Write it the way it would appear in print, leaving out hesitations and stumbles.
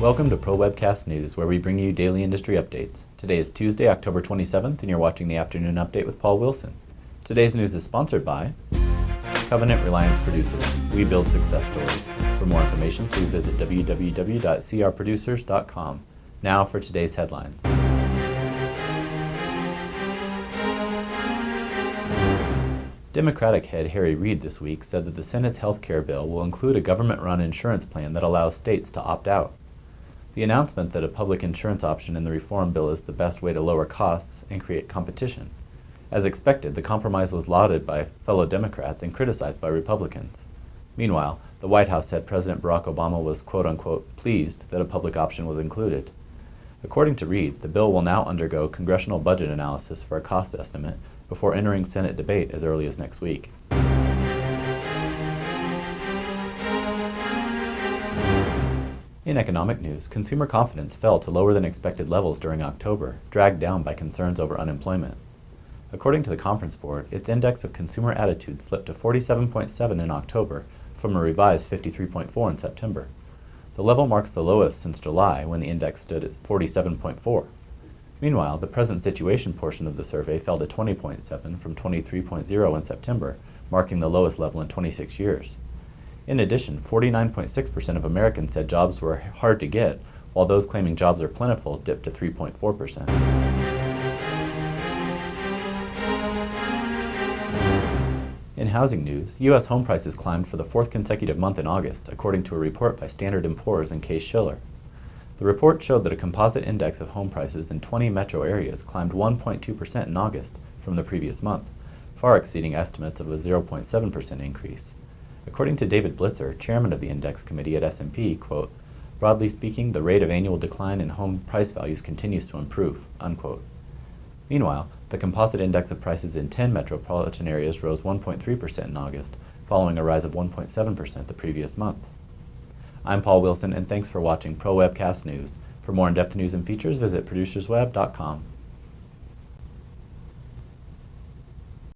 Welcome to ProWebcast News, where we bring you daily industry updates. Today is Tuesday, October 27th, and you're watching the Afternoon Update with Paul Wilson. Today's news is sponsored by Covenant Reliance Producers. We build success stories. For more information, please visit www.crproducers.com. Now for today's headlines. Democratic head Harry Reid this week said that the Senate's health care bill will include a government-run insurance plan that allows states to opt out. The announcement that a public insurance option in the reform bill is the best way to lower costs and create competition. As expected, the compromise was lauded by fellow Democrats and criticized by Republicans. Meanwhile, the White House said President Barack Obama was quote-unquote pleased that a public option was included. According to Reid, the bill will now undergo congressional budget analysis for a cost estimate before entering Senate debate as early as next week. In economic news, consumer confidence fell to lower than expected levels during October, dragged down by concerns over unemployment. According to the Conference Board, its index of consumer attitude slipped to 47.7 in October from a revised 53.4 in September. The level marks the lowest since July, when the index stood at 47.4. Meanwhile, the present situation portion of the survey fell to 20.7 from 23.0 in September, marking the lowest level in 26 years. In addition, 49.6% of Americans said jobs were hard to get, while those claiming jobs are plentiful dipped to 3.4%. In housing news, U.S. home prices climbed for the fourth consecutive month in August, according to a report by Standard & Poor's and Case-Shiller. The report showed that a composite index of home prices in 20 metro areas climbed 1.2% in August from the previous month, far exceeding estimates of a 0.7% increase. According to David Blitzer, chairman of the index committee at S&P, quote, "Broadly speaking, the rate of annual decline in home price values continues to improve," unquote. Meanwhile, the composite index of prices in 10 metropolitan areas rose 1.3% in August, following a rise of 1.7% the previous month. I'm Paul Wilson, and thanks for watching ProWebcast News. For more in-depth news and features, visit producersweb.com.